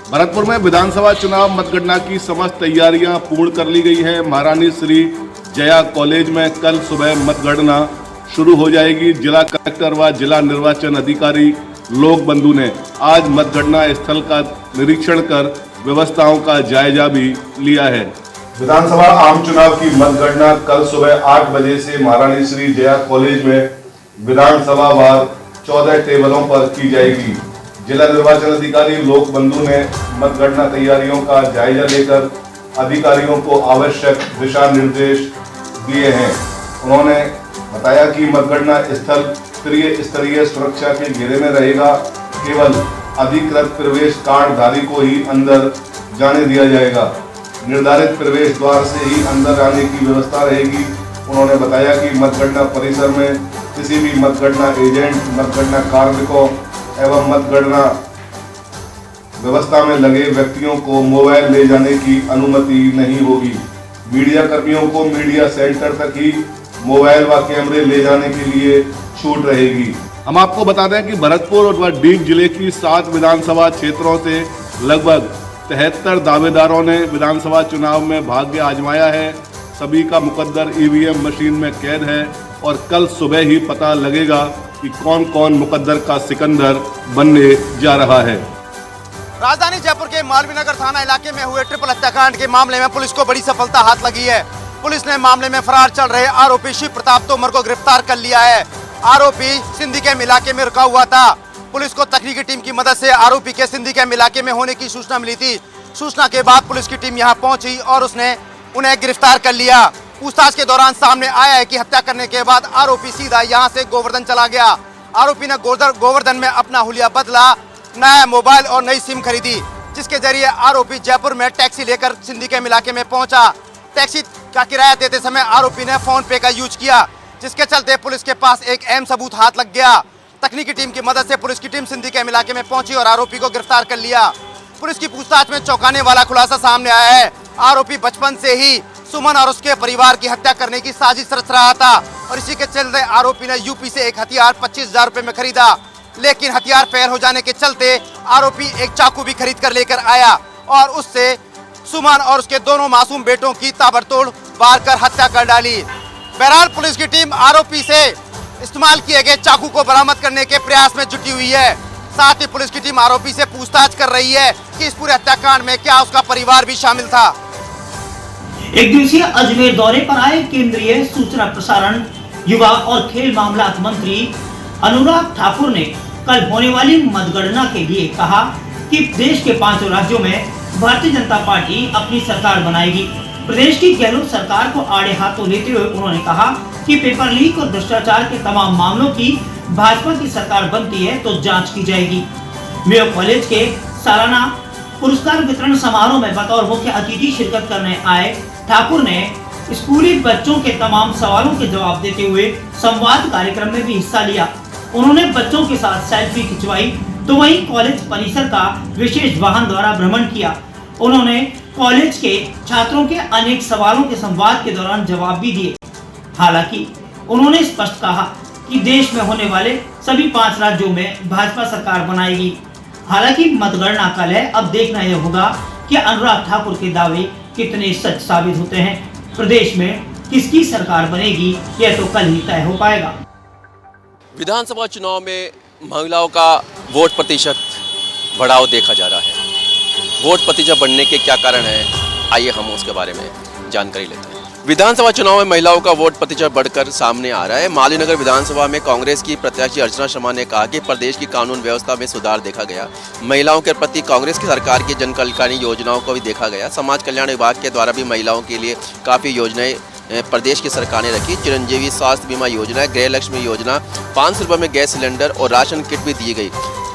भरतपुर में विधानसभा चुनाव मतगणना की समस्त तैयारियां पूर्ण कर ली गई हैं। महारानी श्री जया कॉलेज में कल सुबह मतगणना शुरू हो जाएगी। जिला कलेक्टर व जिला निर्वाचन अधिकारी लोक बंधु ने आज मतगणना स्थल का निरीक्षण कर व्यवस्थाओं का जायजा भी लिया है। विधानसभा आम चुनाव की मतगणना कल सुबह 8 बजे से महारानी श्री जया कॉलेज में विधानसभा वार 14 टेबलों पर की जाएगी। जिला निर्वाचन अधिकारी लोक बंधु ने मतगणना तैयारियों का जायजा लेकर अधिकारियों को आवश्यक दिशा निर्देश दिए हैं। उन्होंने बताया कि मतगणना स्थल त्रिस्तरीय सुरक्षा के घेरे में रहेगा। केवल अधिकृत प्रवेश कार्ड धारी को ही अंदर जाने दिया जाएगा। निर्धारित प्रवेश द्वार से ही अंदर आने की व्यवस्था रहेगी। उन्होंने बताया कि मतगणना परिसर में किसी भी मतगणना एजेंट, मतगणना कार्मिकों एवं मतगणना व्यवस्था में लगे व्यक्तियों को मोबाइल ले जाने की अनुमति नहीं होगी। मीडिया कर्मियों को मीडिया सेंटर तक ही मोबाइल व कैमरे ले जाने के लिए छूट रहेगी। हम आपको बता दें कि भरतपुर व डीग जिले की 7 विधानसभा क्षेत्रों से लगभग 73 दावेदारों ने विधानसभा चुनाव में भाग्य आजमाया है। सभी का मुकद्दर ईवीएम मशीन में कैद है और कल सुबह ही पता लगेगा कि कौन कौन मुकद्दर का सिकंदर बनने जा रहा है। राजधानी जयपुर के मालवीय नगर थाना इलाके में हुए ट्रिपल हत्याकांड के मामले में पुलिस को बड़ी सफलता हाथ लगी है। पुलिस ने मामले में फरार चल रहे आरोपी शिव प्रताप तोमर को गिरफ्तार कर लिया है। आरोपी सिंधी कैंप इलाके में रुका हुआ था। पुलिस को तकनीकी टीम की मदद से आरोपी के सिंधी कैंप इलाके में होने की सूचना मिली थी। सूचना के बाद पुलिस की टीम यहां पहुंची और उसने उन्हें गिरफ्तार कर लिया। पूछताछ के दौरान सामने आया है कि हत्या करने के बाद आरोपी सीधा यहां से गोवर्धन चला गया। आरोपी ने गोवर्धन में अपना हुलिया बदला, नया मोबाइल और नई सिम खरीदी, जिसके जरिए आरोपी जयपुर में टैक्सी लेकर सिंधी कैंप इलाके में पहुंचा। टैक्सी का किराया देते समय आरोपी ने फोन पे का यूज किया, जिसके चलते पुलिस के पास एक अहम सबूत हाथ लग गया। तकनीकी टीम की मदद से पुलिस की टीम सिंधी कैंप इलाके में पहुंची और आरोपी को गिरफ्तार कर लिया। पुलिस की पूछताछ में चौंकाने वाला खुलासा सामने आया है। आरोपी बचपन से ही सुमन और उसके परिवार की हत्या करने की साजिश रच रहा था और इसी के चलते आरोपी ने यूपी से एक हथियार 25,000 रुपए में खरीदा, लेकिन हथियार फेल हो जाने के चलते आरोपी एक चाकू भी खरीद कर लेकर आया और उससे सुमन और उसके दोनों मासूम बेटों की ताबड़तोड़ वार कर हत्या कर डाली। बहरहाल पुलिस की टीम आरोपी से इस्तेमाल किए गए चाकू को बरामद करने के प्रयास में जुटी हुई है। साथ ही पुलिस की टीम आरोपी से पूछताछ कर रही है कि इस पूरे हत्याकांड में क्या उसका परिवार भी शामिल था। एक दिवसीय अजमेर दौरे पर आए केंद्रीय सूचना प्रसारण, युवा और खेल मामलात मंत्री अनुराग ठाकुर ने कल होने वाली मतगणना के लिए कहा कि देश के 5 राज्यों में भारतीय जनता पार्टी अपनी सरकार बनाएगी। प्रदेश की गहलोत सरकार को आड़े हाथों लेते हुए उन्होंने कहा कि पेपर लीक और भ्रष्टाचार के तमाम मामलों की भाजपा की सरकार बनती है तो जांच की जाएगी। मेयो कॉलेज के सालाना पुरस्कार वितरण समारोह में बतौर मुख्य अतिथि शिरकत करने आए ठाकुर ने स्कूली बच्चों के तमाम सवालों के जवाब देते हुए संवाद कार्यक्रम में भी हिस्सा लिया। उन्होंने बच्चों के साथ सेल्फी खिंचवाई तो वहीं कॉलेज परिसर का विशेष वाहन द्वारा भ्रमण किया। उन्होंने कॉलेज के छात्रों के अनेक सवालों के संवाद के दौरान जवाब भी दिए। हालांकि उन्होंने स्पष्ट कहा कि देश में होने वाले सभी 5 राज्यों में भाजपा सरकार बनाएगी। हालांकि मतगणना कल है, अब देखना यह होगा कि अनुराग ठाकुर के दावे कितने सच साबित होते हैं। प्रदेश में किसकी सरकार बनेगी यह तो कल ही तय हो पाएगा। विधानसभा चुनाव में महिलाओं का वोट प्रतिशत बढ़ाव देखा जा रहा है। वोट प्रतिशत बढ़ने के क्या कारण है, आइए हम उसके बारे में जानकारी लेते हैं। विधानसभा चुनाव में महिलाओं का वोट प्रतिशत बढ़कर सामने आ रहा है। मालवीय नगर विधानसभा में कांग्रेस की प्रत्याशी अर्चना शर्मा ने कहा कि प्रदेश की कानून व्यवस्था में सुधार देखा गया। महिलाओं के प्रति कांग्रेस की सरकार की जन कल्याणकारी योजनाओं को भी देखा गया। समाज कल्याण विभाग के द्वारा भी महिलाओं के लिए काफ़ी योजनाएं प्रदेश की सरकार ने रखी। चिरंजीवी स्वास्थ्य बीमा योजना, गृह लक्ष्मी योजना, 500 रुपये में गैस सिलेंडर और राशन किट भी दी गई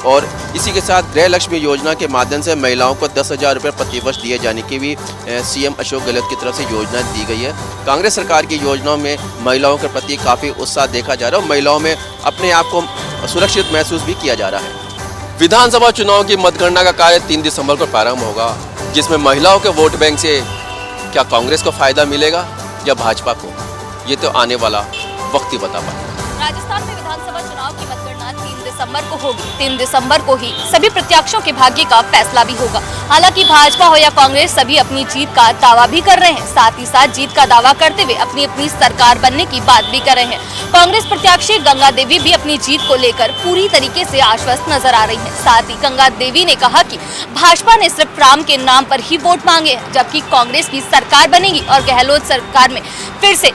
और इसी के साथ गृह लक्ष्मी योजना के माध्यम से महिलाओं को 10,000 रुपये प्रतिवर्ष दिए जाने की भी सीएम अशोक गहलोत की तरफ से योजना दी गई है। कांग्रेस सरकार की योजनाओं में महिलाओं के प्रति काफ़ी उत्साह देखा जा रहा है और महिलाओं में अपने आप को सुरक्षित महसूस भी किया जा रहा है। विधानसभा चुनाव की मतगणना का कार्य 3 दिसंबर को प्रारंभ होगा, जिसमें महिलाओं के वोट बैंक से क्या कांग्रेस को फायदा मिलेगा या भाजपा को, ये तो आने वाला वक्त ही बता पाएगा। राजस्थान में विधानसभा चुनाव की मतगणना 3 दिसंबर को होगी। 3 दिसंबर को ही सभी प्रत्याशियों के भाग्य का फैसला भी होगा। हालांकि भाजपा हो या कांग्रेस सभी अपनी जीत का दावा भी कर रहे हैं, साथ ही साथ जीत का दावा करते हुए अपनी अपनी सरकार बनने की बात भी कर रहे हैं। कांग्रेस प्रत्याशी गंगा देवी भी अपनी जीत को लेकर पूरी तरीके से आश्वस्त नजर आ रही है। साथ ही गंगा देवी ने कहा कि भाजपा ने सिर्फ राम के नाम पर ही वोट मांगे हैं, जबकि कांग्रेस की सरकार बनेगी और गहलोत सरकार में फिर से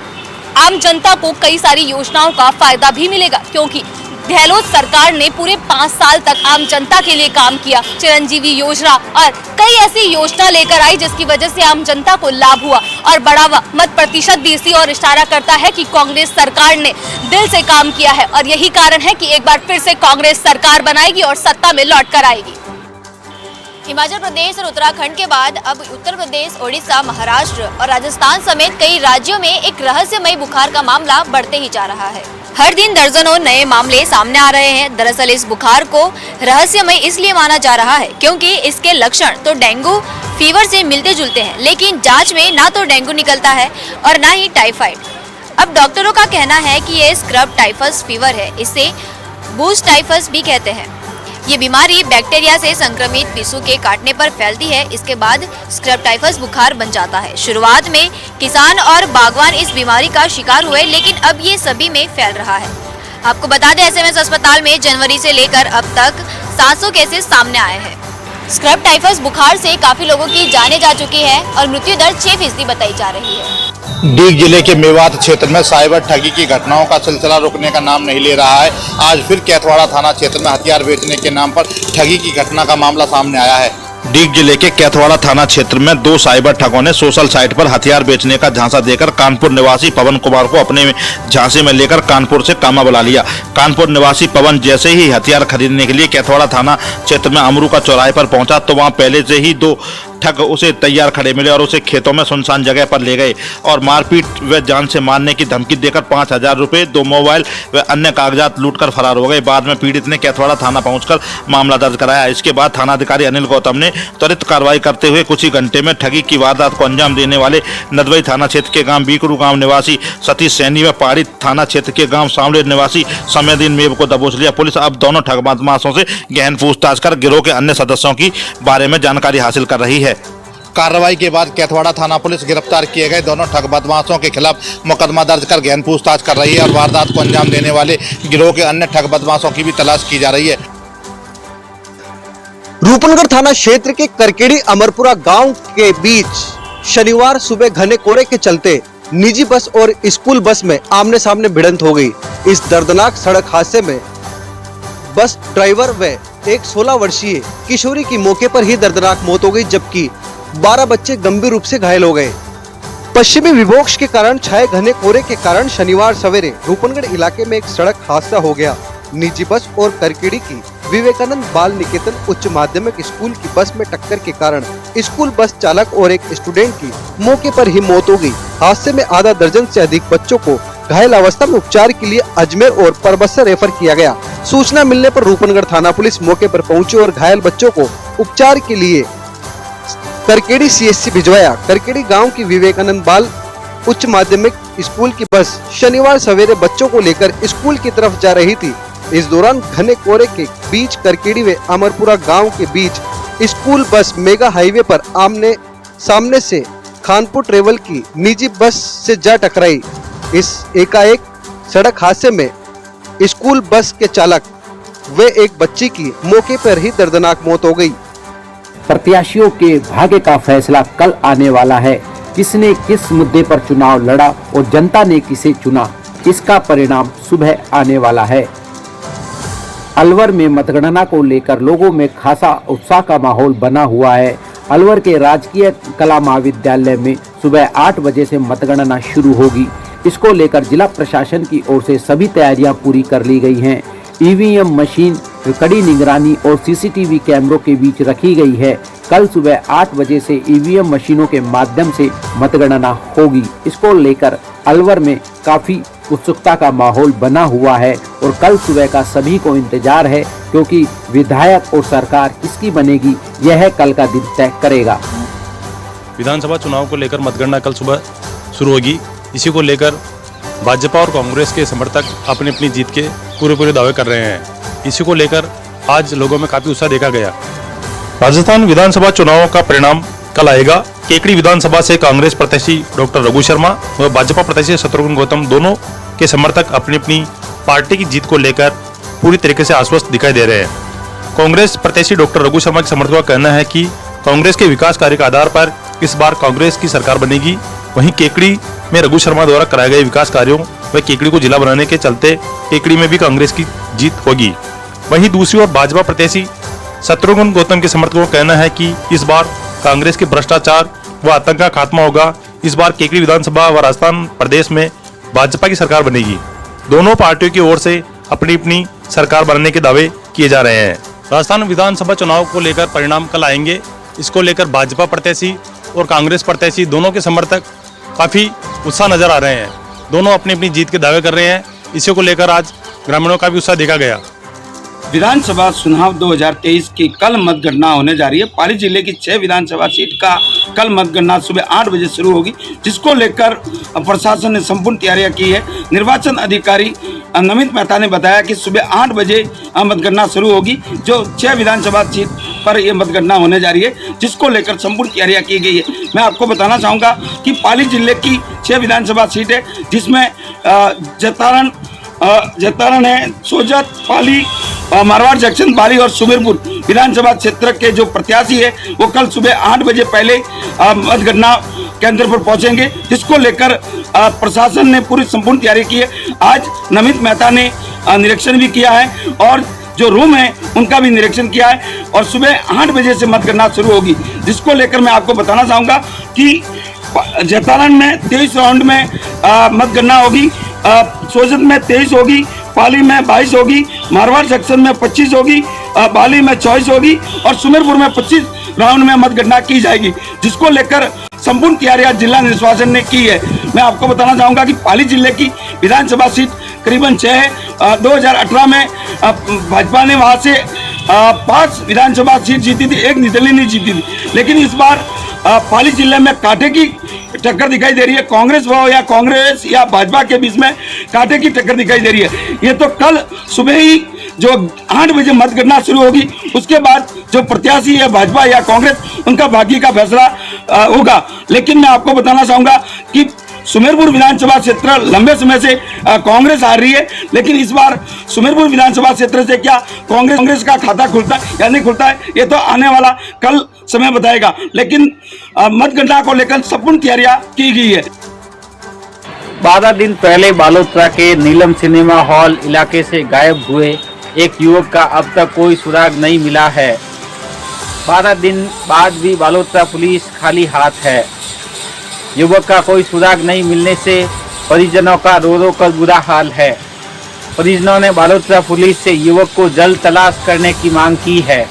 आम जनता को कई सारी योजनाओं का फायदा भी मिलेगा, क्योंकि गहलोत सरकार ने पूरे 5 साल तक आम जनता के लिए काम किया। चिरंजीवी योजना और कई ऐसी योजना लेकर आई जिसकी वजह से आम जनता को लाभ हुआ और बड़ा मत प्रतिशत भी इसी और इशारा करता है कि कांग्रेस सरकार ने दिल से काम किया है और यही कारण है कि एक बार फिर से कांग्रेस सरकार बनाएगी और सत्ता में लौट कर आएगी। हिमाचल प्रदेश और उत्तराखंड के बाद अब उत्तर प्रदेश, ओडिशा, महाराष्ट्र और राजस्थान समेत कई राज्यों में एक रहस्यमय बुखार का मामला बढ़ते ही जा रहा है। हर दिन दर्जनों नए मामले सामने आ रहे हैं। दरअसल इस बुखार को रहस्यमय इसलिए माना जा रहा है क्योंकि इसके लक्षण तो डेंगू फीवर से मिलते जुलते हैं, लेकिन जांच में ना तो डेंगू निकलता है और ना ही टाइफाइड। अब डॉक्टरों का कहना है कि ये स्क्रब टाइफस फीवर है, इसे बूस्ट टाइफस भी कहते हैं। ये बीमारी बैक्टीरिया से संक्रमित पिस्सू के काटने पर फैलती है। इसके बाद स्क्रब टाइफस बुखार बन जाता है। शुरुआत में किसान और बागवान इस बीमारी का शिकार हुए, लेकिन अब ये सभी में फैल रहा है। आपको बता दें, एसएमएस अस्पताल में जनवरी से लेकर अब तक 700 केसेस सामने आए हैं। स्क्रब टाइफस बुखार से काफी लोगों की जानें जा चुकी है और मृत्यु दर 6% बताई जा रही है। डीग जिले के मेवात क्षेत्र में साइबर ठगी की घटनाओं का सिलसिला रुकने का नाम नहीं ले रहा है। आज फिर कैथवाड़ा थाना क्षेत्र में हथियार बेचने के नाम पर ठगी की घटना का मामला सामने आया है। डीग जिले के कैथवाड़ा थाना क्षेत्र में 2 साइबर ठगों ने सोशल साइट पर हथियार बेचने का झांसा देकर कानपुर निवासी पवन कुमार को अपने झांसे में लेकर कानपुर से कामा बुला लिया। कानपुर निवासी पवन जैसे ही हथियार खरीदने के लिए कैथवाड़ा थाना क्षेत्र में अमरू का चौराहे पर पहुंचा तो वहां पहले से ही 2 ठग उसे तैयार खड़े मिले और उसे खेतों में सुनसान जगह पर ले गए और मारपीट व जान से मारने की धमकी देकर 5000 रुपए, 2 मोबाइल व अन्य कागजात लूटकर फरार हो गए। बाद में पीड़ित ने कैथवाड़ा थाना पहुंचकर मामला दर्ज कराया। इसके बाद थानाधिकारी अनिल गौतम ने त्वरित कार्रवाई करते हुए कुछ ही घंटे में ठगी की वारदात को अंजाम देने वाले नदवई थाना क्षेत्र के गांव बीकरू गांव निवासी सतीश सैनी व पहाड़ी थाना क्षेत्र के गांव सामले निवासी समयदीन मेव को दबोच लिया। पुलिस अब दोनों ठग बदमाशों से गहन पूछताछ कर गिरोह के अन्य सदस्यों की बारे में जानकारी हासिल कर रही है। कार्रवाई के बाद कैथवाड़ा थाना पुलिस गिरफ्तार किए गए दोनों ठग बदमाशों के खिलाफ मुकदमा दर्ज कर गहन पूछताछ कर रही है और वारदात को अंजाम देने वाले गिरोह के अन्य ठग बदमाशों की भी तलाश की जा रही है। रूपनगर थाना क्षेत्र के करकेड़ी अमरपुरा गांव के बीच शनिवार सुबह घने कोहरे के चलते निजी बस और स्कूल बस में आमने सामने भिड़ंत हो गई। इस दर्दनाक सड़क हादसे में बस ड्राइवर व एक 16 वर्षीय किशोरी की मौके पर ही दर्दनाक मौत हो गई, जबकि 12 बच्चे गंभीर रूप से घायल हो गए। पश्चिमी विक्षोभ के कारण छाए घने कोहरे के कारण शनिवार सवेरे रूपनगढ़ इलाके में एक सड़क हादसा हो गया। निजी बस और करकेड़ी की विवेकानंद बाल निकेतन उच्च माध्यमिक स्कूल की बस में टक्कर के कारण स्कूल बस चालक और एक स्टूडेंट की मौके पर ही मौत हो गई। हादसे में आधा दर्जन से अधिक बच्चों को घायल अवस्था में उपचार के लिए अजमेर और परबत्सा रेफर किया गया। सूचना मिलने पर रूपनगढ़ थाना पुलिस मौके पर पहुंची और घायल बच्चों को उपचार के लिए करकेड़ी CHC भिजवाया। करकेड़ी गांव की विवेकानंद बाल उच्च माध्यमिक स्कूल की बस शनिवार सवेरे बच्चों को लेकर स्कूल की तरफ जा रही थी। इस दौरान घने कोहरे के बीच करकेड़ी व अमरपुरा गांव के बीच स्कूल बस मेगा हाईवे पर आमने सामने से खानपुर ट्रेवल की निजी बस से जा टकराई। इस एकाएक सड़क हादसे में स्कूल बस के चालक व एक बच्ची की मौके पर ही दर्दनाक मौत हो गई। प्रत्याशियों के भाग्य का फैसला कल आने वाला है। किसने किस मुद्दे पर चुनाव लड़ा और जनता ने किसे चुना, इसका परिणाम सुबह आने वाला है। अलवर में मतगणना को लेकर लोगों में खासा उत्साह का माहौल बना हुआ है। अलवर के राजकीय कला महाविद्यालय में सुबह 8 बजे से मतगणना शुरू होगी। इसको लेकर जिला प्रशासन की ओर से सभी तैयारियां पूरी कर ली गई हैं। ईवीएम मशीन कड़ी निगरानी और सीसीटीवी कैमरों के बीच रखी गई है। कल सुबह 8 बजे से ईवीएम मशीनों के माध्यम से मतगणना होगी। इसको लेकर अलवर में काफी उत्सुकता का माहौल बना हुआ है और कल सुबह का सभी को इंतजार है, क्योंकि विधायक और सरकार किसकी बनेगी यह कल का दिन तय करेगा। विधानसभा चुनाव को लेकर मतगणना कल सुबह शुरू होगी। इसी को लेकर भाजपा और कांग्रेस के समर्थक अपनी अपनी जीत के पूरे दावे कर रहे हैं। इसी को लेकर आज लोगों में काफी उत्साह देखा गया। राजस्थान विधानसभा चुनावों का परिणाम कल आएगा। केकड़ी विधानसभा से कांग्रेस प्रत्याशी डॉक्टर रघु शर्मा व भाजपा प्रत्याशी शत्रुघ्न गौतम दोनों के समर्थक अपनी अपनी पार्टी की जीत को लेकर पूरी तरीके से आश्वस्त दिखाई दे रहे हैं। कांग्रेस प्रत्याशी डॉक्टर रघु शर्मा के समर्थकों का कहना है कि कांग्रेस के विकास कार्य के आधार पर इस बार कांग्रेस की सरकार बनेगी। वहीं केकड़ी में रघु शर्मा द्वारा कराए गए विकास कार्यों व केकड़ी को जिला बनाने के चलते केकड़ी में भी कांग्रेस की जीत होगी। वहीं दूसरी ओर भाजपा प्रत्याशी शत्रुघ्न गौतम के समर्थकों का कहना है कि इस बार कांग्रेस के भ्रष्टाचार व आतंक का खात्मा होगा। इस बार केकड़ी विधानसभा व राजस्थान प्रदेश में भाजपा की सरकार बनेगी। दोनों पार्टियों की ओर से अपनी अपनी सरकार बनाने के दावे किए जा रहे हैं। राजस्थान विधानसभा चुनाव को लेकर परिणाम कल आएंगे। इसको लेकर भाजपा प्रत्याशी और कांग्रेस प्रत्याशी दोनों के समर्थक काफी उत्साह नजर आ रहे हैं। दोनों अपनी अपनी जीत के दावे कर रहे हैं। इसी को लेकर आज ग्रामीणों का भी उत्साह देखा गया। विधानसभा चुनाव 2023 की कल मतगणना होने जा रही है। पाली जिले की 6 विधानसभा सीट का कल मतगणना सुबह 8 बजे शुरू होगी, जिसको लेकर प्रशासन ने संपूर्ण तैयारियां की है। निर्वाचन अधिकारी नमित मेहता ने बताया कि सुबह 8 बजे मतगणना शुरू होगी, जो 6 विधानसभा सीट पर यह मतगणना होने जा रही है, जिसको लेकर संपूर्ण तैयारियां की गई है। मैं आपको बताना चाहूँगा कि पाली जिले की 6 विधानसभा सीट है, जिसमें जतारण है, सोजत, पाली, मारवाड़ जंक्शन, बाली और सुमेरपुर विधानसभा क्षेत्र के जो प्रत्याशी है वो कल सुबह 8 बजे पहले मतगणना केंद्र पर पहुंचेंगे, जिसको लेकर प्रशासन ने पूरी संपूर्ण तैयारी की है। आज नमित मेहता ने निरीक्षण भी किया है और जो रूम है उनका भी निरीक्षण किया है और सुबह 8 बजे से मतगणना शुरू होगी, जिसको लेकर मैं आपको बताना चाहूँगा कि जतारण में 23 राउंड में मतगणना होगी, सोजत में 23 होगी, पाली में 22 होगी, मारवाड़ जंक्शन में 25 होगी, बाली में 24 होगी और सुमेरपुर में 25 राउंड में मतगणना की जाएगी, जिसको लेकर संपूर्ण तैयारियां जिला निर्वाचन ने की है। मैं आपको बताना चाहूँगा कि पाली जिले की विधानसभा सीट करीबन 6 है। 2018 में भाजपा ने वहाँ से 5 विधानसभा सीट जीती थी, 1 निर्दलीय नहीं जीती थी, लेकिन इस बार पाली जिले में कांटे की टक्कर दिखाई दे रही है। कांग्रेस या भाजपा के बीच में कांटे की टक्कर दिखाई दे रही है। ये तो कल सुबह ही जो 8 बजे मतगणना शुरू होगी, उसके बाद जो प्रत्याशी है भाजपा या कांग्रेस, उनका भाग्य का फैसला होगा। लेकिन मैं आपको बताना चाहूँगा कि सुमेरपुर विधानसभा क्षेत्र लंबे समय से कांग्रेस हार रही है, लेकिन इस बार सुमेरपुर विधानसभा क्षेत्र से क्या कांग्रेस का खाता खुलता है या नहीं खुलता है, ये तो आने वाला कल समय बताएगा। लेकिन मतगणना को लेकर संपूर्ण तैयारियां की गई है। 12 दिन पहले बालोतरा के नीलम सिनेमा हॉल इलाके से गायब हुए एक युवक का अब तक कोई सुराग नहीं मिला है। 12 दिन बाद भी बालोतरा पुलिस खाली हाथ है। युवक का कोई सुराग नहीं मिलने से परिजनों का रो रो कर बुरा हाल है। परिजनों ने बालोतरा पुलिस से युवक को जल्द तलाश करने की मांग की है।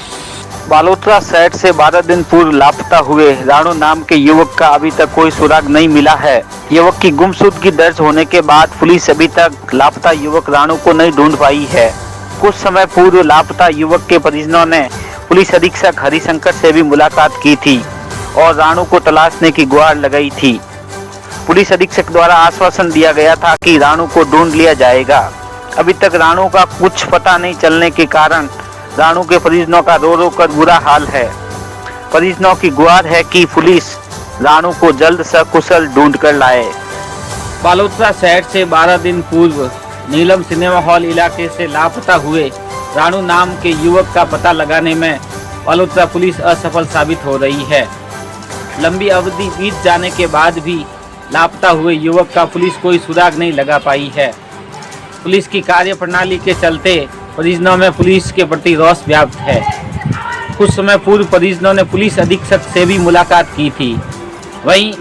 बालोतरा शहर से 12 दिन पूर्व लापता हुए राणु नाम के युवक का अभी तक कोई सुराग नहीं मिला है। युवक की गुमशुदगी दर्ज होने के बाद पुलिस अभी तक लापता युवक राणु को नहीं ढूंढ पाई है। कुछ समय पूर्व लापता युवक के परिजनों ने पुलिस अधीक्षक हरिशंकर से भी मुलाकात की थी और राणु को तलाशने की गुहार लगाई थी। पुलिस अधीक्षक द्वारा आश्वासन दिया गया था कि राणु को ढूंढ लिया जाएगा। अभी तक राणु का कुछ पता नहीं चलने के कारण राणु के परिजनों का रो रो कर बुरा हाल है। परिजनों की गुहार है कि पुलिस राणु को जल्द सकुशल ढूंढ कर लाए। बालोतरा शहर से 12 दिन पूर्व नीलम सिनेमा हॉल इलाके से लापता हुए राणु नाम के युवक का पता लगाने में बालोतरा पुलिस असफल साबित हो रही है। लंबी अवधि बीत जाने के बाद भी लापता हुए युवक का पुलिस कोई सुराग नहीं लगा पाई है। पुलिस की कार्यप्रणाली के चलते परिजनों में पुलिस के प्रति रोष व्याप्त है। कुछ समय पूर्व परिजनों ने पुलिस अधीक्षक से भी मुलाकात की थी। वहीं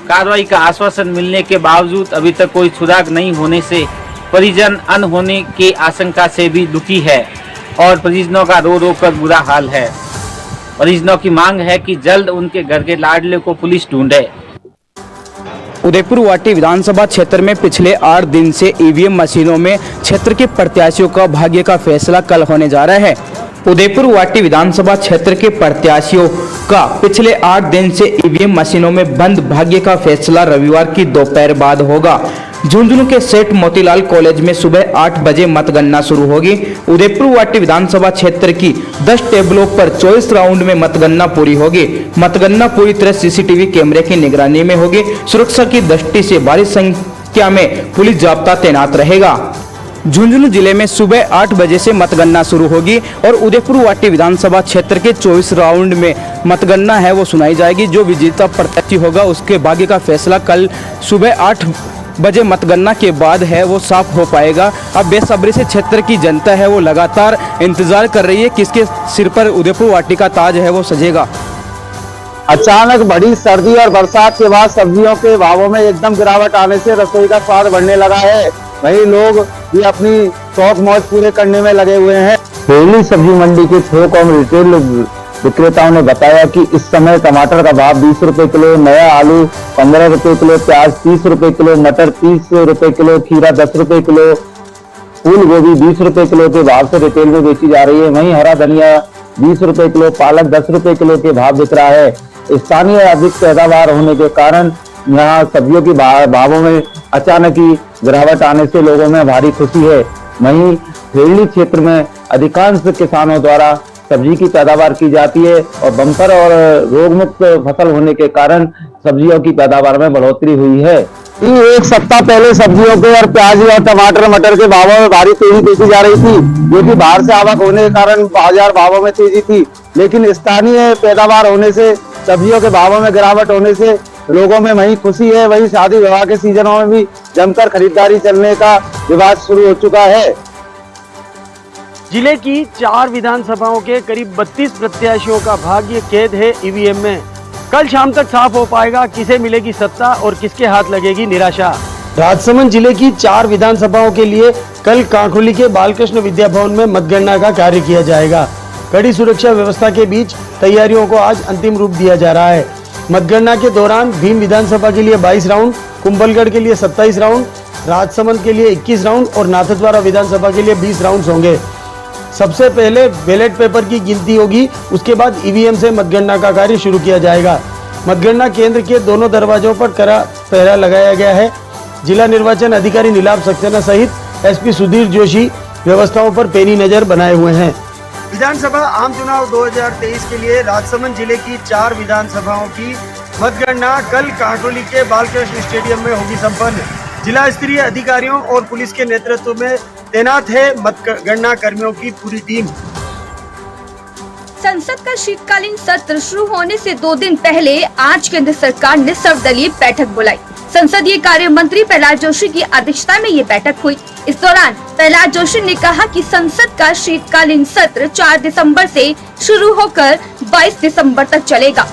कार्रवाई का आश्वासन मिलने के बावजूद अभी तक कोई सुराग नहीं होने से परिजन अनहोने की आशंका से भी दुखी है और परिजनों का रो रो कर बुरा हाल है। परिजनों की मांग है कि जल्द उनके घर के लाडले को पुलिस ढूंढे। उदयपुर वाटी विधानसभा क्षेत्र में पिछले 8 दिन से ईवीएम मशीनों में क्षेत्र के प्रत्याशियों का भाग्य का फैसला कल होने जा रहा है। उदयपुर वाटी विधानसभा क्षेत्र के प्रत्याशियों का पिछले 8 दिन से ईवीएम मशीनों में बंद भाग्य का फैसला रविवार की दोपहर बाद होगा। झुंझुनू के सेठ मोतीलाल कॉलेज में सुबह 8 बजे मतगणना शुरू होगी। उदयपुर वाटी विधानसभा क्षेत्र की 10 टेबलों पर 24 राउंड में मतगणना पूरी होगी। मतगणना पूरी तरह सीसीटीवी कैमरे की निगरानी में होगी। सुरक्षा की दृष्टि से भारी संख्या में पुलिस जाब्ता तैनात रहेगा। झुंझुनू जिले में सुबह 8 बजे से मतगणना शुरू होगी और उदयपुर वाटी विधानसभा क्षेत्र के 24 राउंड में मतगणना है वो सुनाई जाएगी। जो विजेता प्रत्याशी होगा उसके भाग्य का फैसला कल सुबह 8 बजे मतगणना के बाद है वो साफ हो पाएगा। अब बेसब्री से क्षेत्र की जनता है वो लगातार इंतजार कर रही है किसके सिर पर उदयपुर वाटी का ताज है वो सजेगा। अचानक बढ़ी सर्दी और बरसात के बाद सब्जियों के भावों में एकदम गिरावट आने से रसोई का स्वाद बढ़ने लगा है। वहीं लोग भी अपनी शौक मौज पूरे करने में लगे हुए हैं। पहली सब्जी मंडी के थोक और रिटेल विक्रेताओं ने बताया कि इस समय टमाटर का भाव 20 रुपए किलो, नया आलू 15 रुपए किलो, प्याज 30 रुपए किलो, मटर 30 रुपए किलो, खीरा 10 रुपए किलो, फूल गोभी 20 रुपए किलो के भाव से रिटेल में बेची जा रही है। वहीं हरा धनिया 20 रुपए किलो, पालक 10 रुपए किलो के भाव बिक रहा है। स्थानीय अधिक पैदावार होने के कारण यहाँ सब्जियों की भावों में अचानक ही गिरावट आने से लोगों में भारी खुशी है। वहीं खेड़ी क्षेत्र में अधिकांश किसानों द्वारा सब्जी की पैदावार की जाती है और बम्पर और रोग मुक्त फसल होने के कारण सब्जियों की पैदावार में बढ़ोतरी हुई है। एक सप्ताह पहले सब्जियों के और प्याज और टमाटर मटर के भावों में भारी तेजी देखी जा रही थी, जो कि बाहर से आवक होने के कारण बाजार भावों में तेजी थी। लेकिन स्थानीय पैदावार होने से सब्जियों के भावों में गिरावट होने से लोगों में वही खुशी है। वही शादी विवाह के सीजनों में भी जमकर खरीदारी चलने का रिवाज शुरू हो चुका है। जिले की 4 विधानसभाओं के करीब 32 प्रत्याशियों का भाग्य कैद है ईवीएम में। कल शाम तक साफ हो पाएगा किसे मिलेगी सत्ता और किसके हाथ लगेगी निराशा। राजसमंद जिले की 4 विधानसभाओं के लिए कल कांकोली के बालकृष्ण विद्या भवन में मतगणना का कार्य किया जाएगा। कड़ी सुरक्षा व्यवस्था के बीच तैयारियों को आज अंतिम रूप दिया जा रहा है। मतगणना के दौरान भीम विधानसभा के लिए 22 राउंड, कुंभलगढ़ के लिए 27 राउंड, राजसमंद के लिए 21 राउंड और नाथद्वारा विधानसभा के लिए 20 राउंड होंगे। सबसे पहले बैलेट पेपर की गिनती होगी, उसके बाद ईवीएम से मतगणना का कार्य शुरू किया जाएगा। मतगणना केंद्र के दोनों दरवाजों पर कड़ा पहरा लगाया गया है। जिला निर्वाचन अधिकारी नीलाभ सक्सेना सहित एसपी सुधीर जोशी व्यवस्थाओं पर पैनी नजर बनाए हुए हैं। विधानसभा आम चुनाव 2023 के लिए राजसमंद जिले की 4 विधानसभाओं की मतगणना कल कांकोली के बालकृष्ण स्टेडियम में होगी संपन्न। जिला स्तरीय अधिकारियों और पुलिस के नेतृत्व में तैनात है मतगणना कर्मियों की पूरी टीम। संसद का शीतकालीन सत्र शुरू होने से 2 दिन पहले आज केंद्र सरकार ने सर्वदलीय बैठक बुलाई। संसदीय कार्य मंत्री प्रहलाद जोशी की अध्यक्षता में ये बैठक हुई। इस दौरान प्रहलाद जोशी ने कहा कि संसद का शीतकालीन सत्र 4 दिसंबर से शुरू होकर 22 दिसंबर तक चलेगा।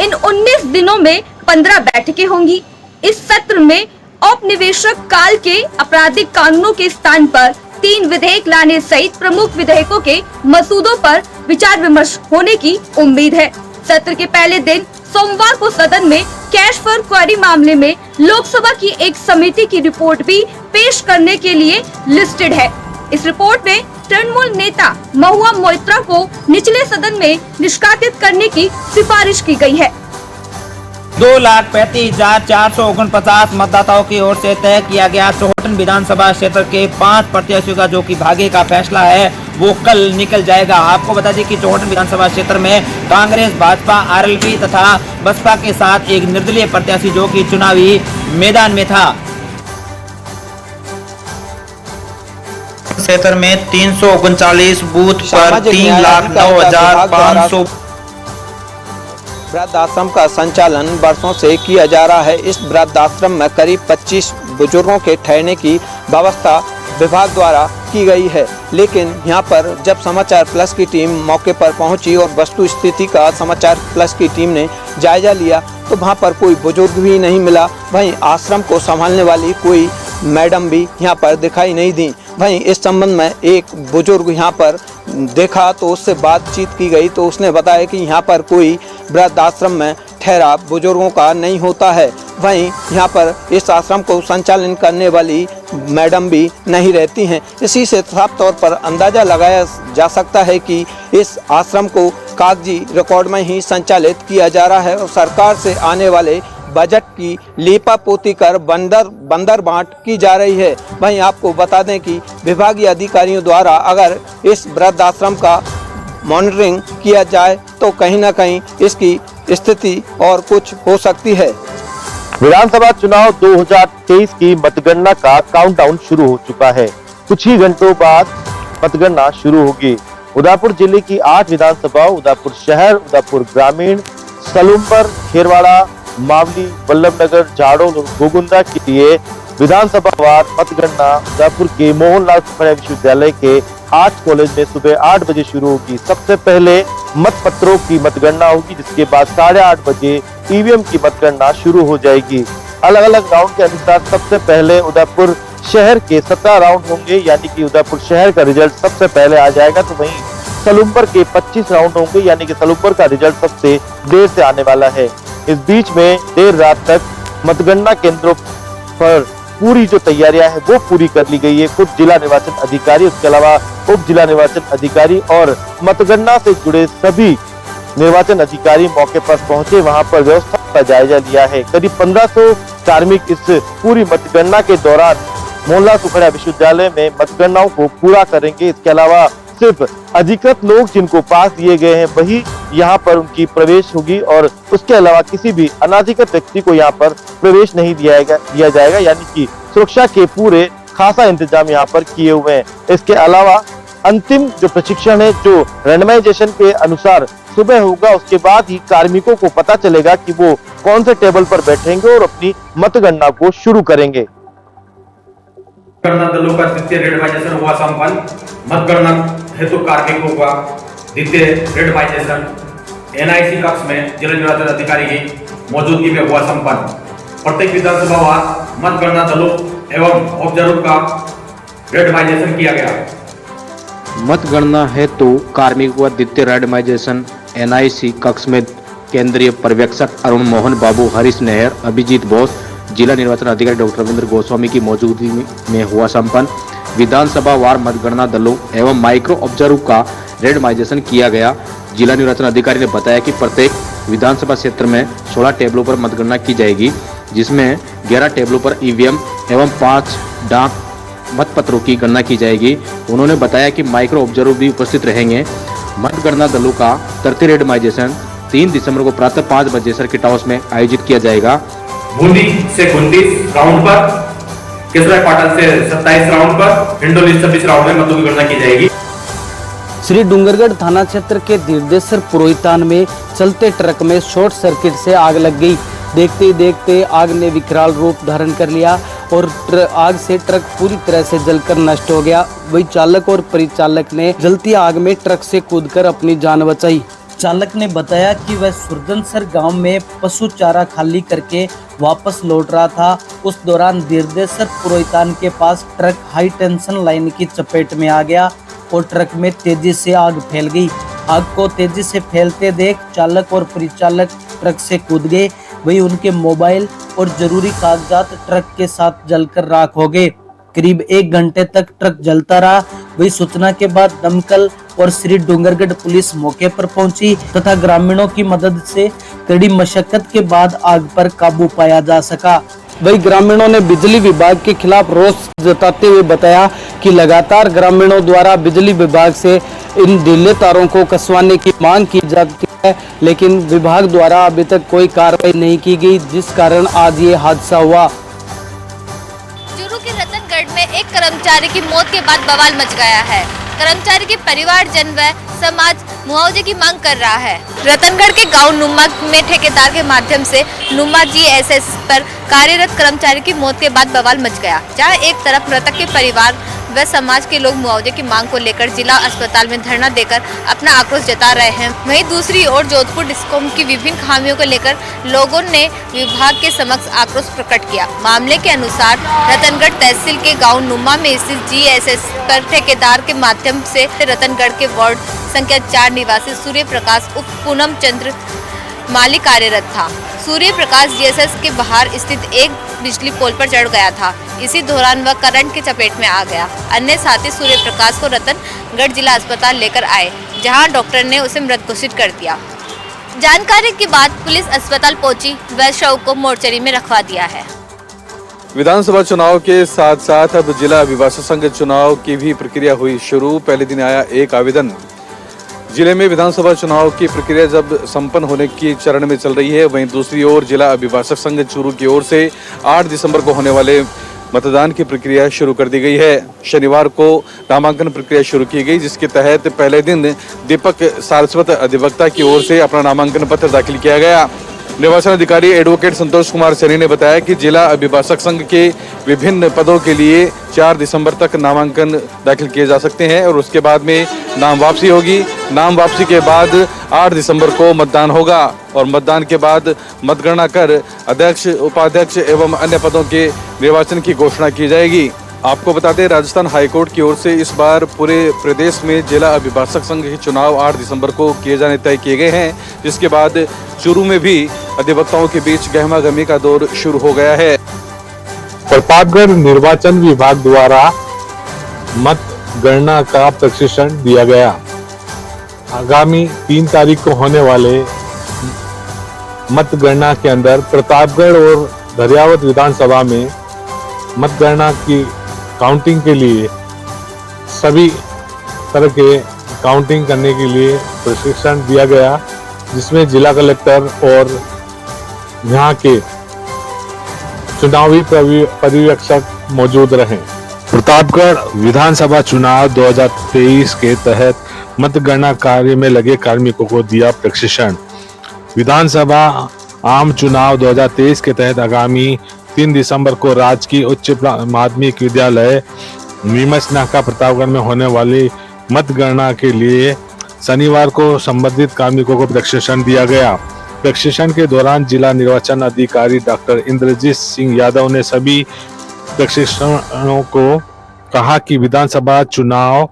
इन 19 दिनों में 15 बैठकें होंगी। इस सत्र में औपनिवेशिक काल के आपराधिक कानूनों के स्थान पर 3 विधेयक लाने सहित प्रमुख विधेयकों के मसूदों पर विचार विमर्श होने की उम्मीद है। सत्र के पहले दिन सोमवार को सदन में कैश फॉर क्वेरी मामले में लोकसभा की एक समिति की रिपोर्ट भी पेश करने के लिए लिस्टेड है। इस रिपोर्ट में तृणमूल नेता महुआ मोइत्रा को निचले सदन में निष्कासित करने की सिफारिश की गई है। 2,35,449 मतदाताओं की ओर से तय किया गया चौहटन विधानसभा क्षेत्र के 5 प्रत्याशियों का जो कि भाग्य का फैसला है वो कल निकल जाएगा। आपको बता दें कि चौहटन विधानसभा क्षेत्र में कांग्रेस, भाजपा, आरएलपी तथा बसपा के साथ एक निर्दलीय प्रत्याशी जो कि चुनावी मैदान में था। क्षेत्र में 339 बूथ पर 3,09,500 वृद्धाश्रम का संचालन वर्षों से किया जा रहा है। इस वृद्धाश्रम में करीब 25 बुजुर्गों के ठहरने की व्यवस्था विभाग द्वारा की गई है, लेकिन यहाँ पर जब समाचार प्लस की टीम मौके पर पहुंची और वस्तु स्थिति का समाचार प्लस की टीम ने जायजा लिया तो वहाँ पर कोई बुजुर्ग भी नहीं मिला। वहीं आश्रम को संभालने वाली कोई मैडम भी यहाँ पर दिखाई नहीं दी। वहीं इस संबंध में एक बुजुर्ग यहाँ पर देखा तो उससे बातचीत की गई तो उसने बताया कि यहाँ पर कोई वृद्धाश्रम में ठहराव बुजुर्गों का नहीं होता है। वहीं यहाँ पर इस आश्रम को संचालन करने वाली मैडम भी नहीं रहती हैं। इसी से साफ तौर पर अंदाज़ा लगाया जा सकता है कि इस आश्रम को कागजी रिकॉर्ड में ही संचालित किया जा रहा है और सरकार से आने वाले बजट की लीपापोती कर बंदर बांट की जा रही है। वहीं आपको बता दें कि विभागीय अधिकारियों द्वारा अगर इस वृद्धाश्रम का मॉनिटरिंग किया जाए तो कहीं ना कहीं इसकी स्थिति और कुछ हो सकती है। विधानसभा चुनाव 2023 की मतगणना का काउंटडाउन शुरू हो चुका है। कुछ ही घंटों बाद मतगणना शुरू होगी। उदयपुर जिले की 8 विधानसभा, उदयपुर शहर, उदयपुर ग्रामीण, सलूमपुर, खेरवाड़ा, मावली, वल्लभनगर, झाड़ोल और गोगुंदा के लिए विधानसभा वार मतगणना उदयपुर के मोहनलाल सुखड़िया विश्वविद्यालय के 8 कॉलेज में सुबह 8 बजे शुरू होगी। सबसे पहले मतपत्रों की मतगणना होगी, जिसके बाद 8:30 बजे ईवीएम की मतगणना शुरू हो जाएगी। अलग अलग राउंड के अनुसार सबसे पहले उदयपुर शहर के 17 राउंड होंगे, यानी कि उदयपुर शहर का रिजल्ट सबसे पहले आ जाएगा। तो वहीं सलूमपुर के 25 राउंड होंगे, यानी कि सलूमपुर का रिजल्ट सबसे देर से आने वाला है। इस बीच में देर रात तक मतगणना केंद्रों पर पूरी जो तैयारियां हैं वो पूरी कर ली गई है। खुद जिला निर्वाचन अधिकारी, उसके अलावा उप जिला निर्वाचन अधिकारी और मतगणना से जुड़े सभी निर्वाचन अधिकारी मौके पर पहुंचे, वहां पर व्यवस्था का जायजा लिया है। करीब 1500 कार्मिक इस पूरी मतगणना के दौरान मोहनलाल सुखड़िया विश्वविद्यालय में मतगणनाओं को पूरा करेंगे। इसके अलावा सिर्फ अधिकृत लोग जिनको पास दिए गए हैं वही यहाँ पर उनकी प्रवेश होगी और उसके अलावा किसी भी अनाधिकृत व्यक्ति को यहाँ पर प्रवेश नहीं दिया जाएगा, यानी कि सुरक्षा के पूरे खासा इंतजाम यहाँ पर किए हुए हैं। इसके अलावा अंतिम जो प्रशिक्षण है जो रैंडमाइजेशन के अनुसार सुबह होगा, उसके बाद ही कार्मिकों को पता चलेगा कि वो कौन से टेबल पर बैठेंगे और अपनी मतगणना को शुरू करेंगे। मतगणना दलों का द्वितीय रेंडमाइजेशन हुआ संपन्न। मतगणना हेतु कार्मिकों का द्वितीय रेंडमाइजेशन एनआईसी कक्ष में जिला निर्वाचन अधिकारी की मौजूदगी में हुआ संपन्न। प्रत्येक विधानसभा वार मतगणना दलों एवं ऑब्जर्वर का रेंडमाइजेशन किया गया। मतगणना हेतु कार्मिकों का द्वितीय रेंडमाइजेशन एनआईसी कक्ष में केंद्रीय पर्यवेक्षक अरुण मोहन बाबू, हरीश नेहर, अभिजीत बोस, जिला निर्वाचन अधिकारी डॉक्टर रविंद्र गोस्वामी की मौजूदगी में हुआ संपन्न। विधानसभा वार मतगणना दलों एवं माइक्रो ऑब्जर्वर का रेंडमाइजेशन किया गया। जिला निर्वाचन अधिकारी ने बताया कि प्रत्येक विधानसभा क्षेत्र में 16 टेबलों पर मतगणना की जाएगी, जिसमें 11 टेबलों पर ईवीएम एवं 5 डाक मतपत्रों की गणना की जाएगी। उन्होंने बताया कि माइक्रो ऑब्जर्वर भी उपस्थित रहेंगे। मतगणना दलों का तृतीय रेंडमाइजेशन 3 दिसंबर को प्रातः 5 बजे सर्किट हाउस में आयोजित किया जाएगा। बूंदी से 29 राउंड पर, केसराय पाटन से 27 राउंड पर, हिंडोली 26 राउंड में मतों की गणना की जाएगी। श्री डूंगरगढ़ थाना क्षेत्र के दीर्घेश्वर पुरोहितान में चलते ट्रक में शॉर्ट सर्किट से आग लग गई। देखते ही देखते आग ने विकराल रूप धारण कर लिया और आग से ट्रक पूरी तरह से जलकर नष्ट हो गया। वही चालक और परिचालक ने जलती आग में ट्रक से कूदकर अपनी जान बचाई। चालक ने बताया कि वह सुरजनसर गांव में पशु चारा खाली करके वापस लौट रहा था। उस दौरान दीर्घेश्वर पुरोहितान के पास ट्रक हाई टेंशन लाइन की चपेट में आ गया और ट्रक में तेजी से आग फैल गई। आग को तेजी से फैलते देख चालक और परिचालक ट्रक से कूद गए। वही उनके मोबाइल और जरूरी कागजात ट्रक के साथ जलकर राख हो गए। करीब 1 घंटे तक ट्रक जलता रहा। वही सूचना के बाद दमकल और श्री डूंगरगढ़ पुलिस मौके पर पहुंची तथा ग्रामीणों की मदद से कड़ी मशक्कत के बाद आग पर काबू पाया जा सका। वही ग्रामीणों ने बिजली विभाग के खिलाफ रोष जताते हुए बताया कि लगातार ग्रामीणों द्वारा बिजली विभाग से इन ढीले तारों को कसवाने की मांग की जाती है, लेकिन विभाग द्वारा अभी तक कोई कार्रवाई नहीं की गई, जिस कारण आज ये हादसा हुआ। चूरू के रतनगढ़ में एक कर्मचारी की मौत के बाद बवाल मच गया है। कर्मचारी के परिवारजन व समाज मुआवजे की मांग कर रहा है। रतनगढ़ के गांव नुम्मा में ठेकेदार के माध्यम से नुम्मा GSS पर कार्यरत कर्मचारी की मौत के बाद बवाल मच गया, जहां एक तरफ मृतक के परिवार व समाज के लोग मुआवजे की मांग को लेकर जिला अस्पताल में धरना देकर अपना आक्रोश जता रहे हैं। वहीं दूसरी ओर जोधपुर डिस्कॉम की विभिन्न खामियों को लेकर लोगों ने विभाग के समक्ष आक्रोश प्रकट किया। मामले के अनुसार रतनगढ़ तहसील के गांव नुम्मा में स्थित GSS पर ठेकेदार के माध्यम से रतनगढ़ के वार्ड संख्या 4 निवासी सूर्य प्रकाश उप पूनम चंद्र माली कार्यरत था। सूर्य प्रकाश GSS के बाहर स्थित एक बिजली पोल पर चढ़ गया था। इसी दौरान वह करंट की चपेट में आ गया। अन्य साथी सूर्य प्रकाश को रतनगढ़ जिला अस्पताल लेकर आए, जहां डॉक्टर ने उसे मृत घोषित कर दिया। जानकारी के बाद पुलिस अस्पताल पहुंची व शव को मोर्चरी में रखवा दिया है। विधानसभा चुनाव के साथ साथ अब जिला अभिभाषक संघ चुनाव की भी प्रक्रिया हुई शुरू। पहले दिन आया एक आवेदन। जिले में विधानसभा चुनाव की प्रक्रिया जब संपन्न होने की चरण में चल रही है, वहीं दूसरी ओर जिला अभिभाषक संघ चूरू की ओर से 8 दिसंबर को होने वाले मतदान की प्रक्रिया शुरू कर दी गई है। शनिवार को नामांकन प्रक्रिया शुरू की गई, जिसके तहत पहले दिन दीपक सारस्वत अधिवक्ता की ओर से अपना नामांकन पत्र दाखिल किया गया। निर्वाचन अधिकारी एडवोकेट संतोष कुमार सैनी ने बताया कि जिला अभिभाषक संघ के विभिन्न पदों के लिए 4 दिसंबर तक नामांकन दाखिल किए जा सकते हैं और उसके बाद में नाम वापसी होगी। नाम वापसी के बाद 8 दिसंबर को मतदान होगा और मतदान के बाद मतगणना कर अध्यक्ष, उपाध्यक्ष एवं अन्य पदों के निर्वाचन की घोषणा की जाएगी। आपको बता दें, राजस्थान हाईकोर्ट की ओर से इस बार पूरे प्रदेश में जिला अभिभाषक संघ के चुनाव 8 दिसंबर को किए जाने तय किए गए हैं, जिसके बाद चूरू में भी अधिवक्ताओं के बीच गहमागहमी का दौर शुरू हो गया है। प्रतापगढ़ निर्वाचन विभाग द्वारा मतगणना का प्रशिक्षण दिया गया। आगामी 3 तारीख को होने वाले मतगणना के अंदर प्रतापगढ़ और धरियावत विधानसभा में मतगणना की काउंटिंग के लिए सभी तरह के काउंटिंग करने के लिए प्रशिक्षण दिया गया, जिसमें जिला कलेक्टर और यहाँ के चुनावी पर्यवेक्षक मौजूद रहे। प्रतापगढ़ विधानसभा चुनाव 2023 के तहत मतगणना कार्य में लगे कार्मिकों को दिया प्रशिक्षण। विधानसभा आम चुनाव 2023 के तहत आगामी 3 दिसंबर को राजकीय उच्च माध्यमिक विद्यालय नीमच नाका प्रतापगढ़ में होने वाली मतगणना के लिए शनिवार को संबंधित कार्मिकों को प्रशिक्षण दिया गया। प्रशिक्षण के दौरान जिला निर्वाचन अधिकारी डॉक्टर इंद्रजीत सिंह यादव ने सभी प्रशिक्षणों को कहा कि विधानसभा चुनाव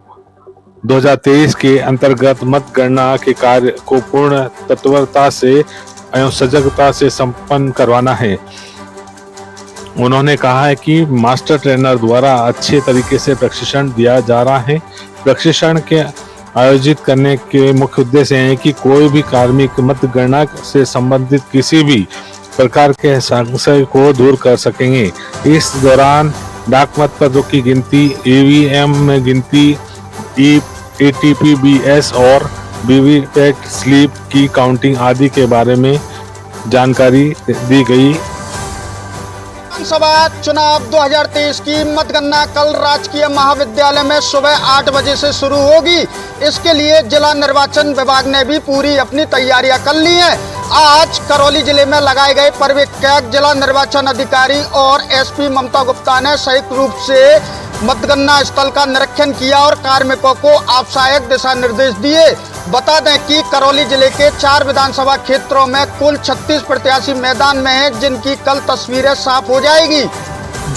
2023 के अंतर्गत मतगणना के कार्य को पूर्ण तत्परता से एवं सजगता से संपन्न करवाना है। उन्होंने कहा है कि मास्टर ट्रेनर द्वारा अच्छे तरीके से प्रशिक्षण दिया जा रहा है। प्रशिक्षण के आयोजित करने के मुख्य उद्देश्य है कि कोई भी कार्मिक मतगणना से संबंधित किसी भी प्रकार के संशय को दूर कर सकेंगे। इस दौरान डाक मत पत्रों की गिनती, ईवीएम में गिनती, ATPBS और वीवीपैट स्लिप की काउंटिंग आदि के बारे में जानकारी दी गई। विधानसभा चुनाव 2023 की मतगणना कल राजकीय महाविद्यालय में सुबह 8 बजे से शुरू होगी। इसके लिए जिला निर्वाचन विभाग ने भी पूरी अपनी तैयारियां कर ली हैं। आज करौली जिले में लगाए गए पर्यवेक्षक, जिला निर्वाचन अधिकारी और SP ममता गुप्ता ने संयुक्त रूप से मतगणना स्थल का निरीक्षण किया और कार्मिकों को आवश्यक दिशा निर्देश दिए। बता दें कि करौली जिले के 4 विधानसभा क्षेत्रों में कुल 36 प्रत्याशी मैदान में हैं, जिनकी कल तस्वीरें साफ हो जाएगी।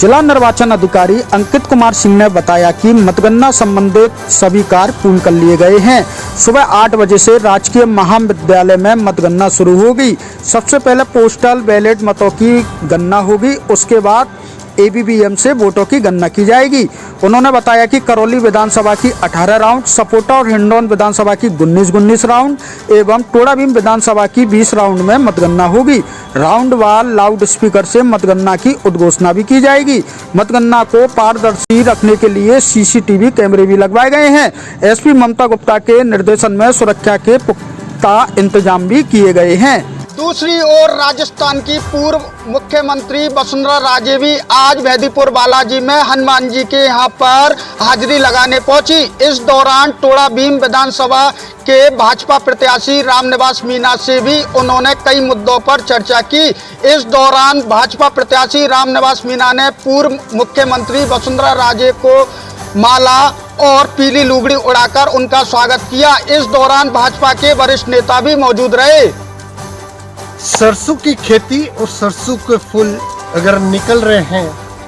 जिला निर्वाचन अधिकारी अंकित कुमार सिंह ने बताया कि मतगणना संबंधित सभी कार्य पूर्ण कर लिए गए हैं। सुबह 8 बजे से राजकीय महाविद्यालय में मतगणना शुरू होगी। सबसे पहले पोस्टल बैलेट मतों की गणना होगी, उसके बाद ABBM से वोटों की गणना की जाएगी। उन्होंने बताया कि करौली विधानसभा की 18 राउंड, सपोटा और हिंडौन विधानसभा की 19 राउंड एवं टोडाभीम विधानसभा की 20 राउंड में मतगणना होगी। राउंड वार लाउड स्पीकर से मतगणना की उद्घोषणा भी की जाएगी। मतगणना को पारदर्शी रखने के लिए CCTV कैमरे भी लगवाए गए हैं। SP ममता गुप्ता के निर्देशन में सुरक्षा के पुख्ता इंतजाम भी किए गए हैं। दूसरी ओर राजस्थान की पूर्व मुख्यमंत्री वसुंधरा राजे भी आज मेहदीपुर बालाजी में हनुमान जी के यहाँ पर हाजिरी लगाने पहुंची। इस दौरान टोडाभीम विधानसभा के भाजपा प्रत्याशी रामनिवास मीणा से भी उन्होंने कई मुद्दों पर चर्चा की। इस दौरान भाजपा प्रत्याशी रामनिवास मीणा ने पूर्व मुख्यमंत्री वसुंधरा राजे को माला और पीली लुगड़ी उड़ाकर उनका स्वागत किया। इस दौरान भाजपा के वरिष्ठ नेता भी मौजूद रहे। सरसों की खेती और सरसों के फूल अगर निकल रहे हैं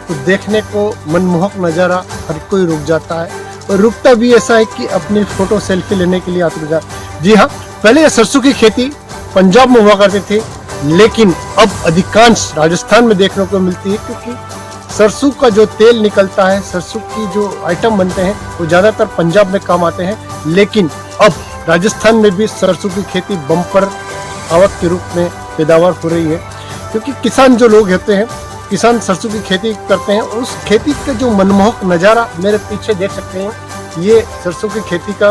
तो देखने को मनमोहक नज़ारा हर कोई रुक जाता है, और रुकता भी ऐसा है कि अपनी फोटो सेल्फी लेने के लिए आतुर जाता है। जी हाँ, पहले ये सरसों की खेती पंजाब में हुआ करती थी, लेकिन अब अधिकांश राजस्थान में देखने को मिलती है, क्योंकि सरसों का जो तेल निकलता है, सरसों की जो आइटम बनते हैं वो ज़्यादातर पंजाब में काम आते हैं, लेकिन अब राजस्थान में भी सरसों की खेती बम्पर आवक के रूप में पैदावार हो रही है। क्योंकि किसान जो लोग होते हैं, किसान सरसों की खेती करते हैं, उस खेती का जो मनमोहक नज़ारा मेरे पीछे देख सकते हैं, ये सरसों की खेती का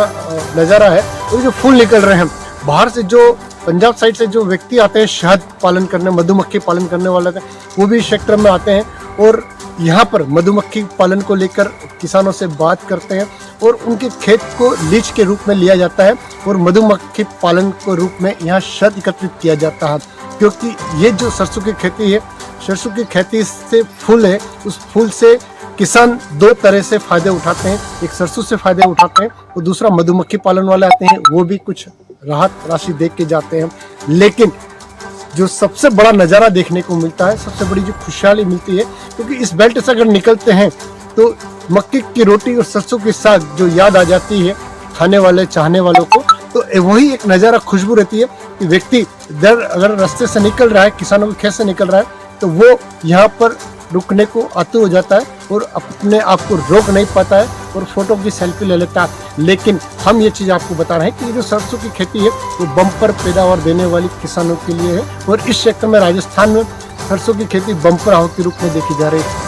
नज़ारा है। और जो फूल निकल रहे हैं बाहर से, जो पंजाब साइड से जो व्यक्ति आते हैं शहद पालन करने, मधुमक्खी पालन करने वाले थे, वो भी इस सेक्टर में आते हैं और यहाँ पर मधुमक्खी पालन को लेकर किसानों से बात करते हैं और उनके खेत को लीज के रूप में लिया जाता है और मधुमक्खी पालन के रूप में यहाँ शहद एकत्रित किया जाता है। क्योंकि ये जो सरसों की खेती है, सरसों की खेती से फूल है, उस फूल से किसान दो तरह से फायदे उठाते हैं। एक सरसों से फायदे उठाते हैं और दूसरा मधुमक्खी पालन वाले आते हैं, वो भी कुछ राहत राशि दे के जाते हैं। लेकिन जो सबसे बड़ा नज़ारा देखने को मिलता है, सबसे बड़ी जो खुशहाली मिलती है, क्योंकि इस बेल्ट से अगर निकलते हैं तो मक्की की रोटी और सरसों की साग जो याद आ जाती है खाने वाले चाहने वालों को, तो वही एक नज़ारा खुशबू रहती है कि व्यक्ति अगर रास्ते से निकल रहा है, किसानों के खेत से निकल रहा है, तो वो यहाँ पर रुकने को आतुर हो जाता है और अपने आप को रोक नहीं पाता है और फोटो की सेल्फी ले लेता है। लेकिन हम ये चीज़ आपको बता रहे हैं कि ये जो सरसों की खेती है वो बम्पर पैदावार देने वाली किसानों के लिए है और इस क्षेत्र में राजस्थान में सरसों की खेती बम्पर आवक के रूप में देखी जा रही है।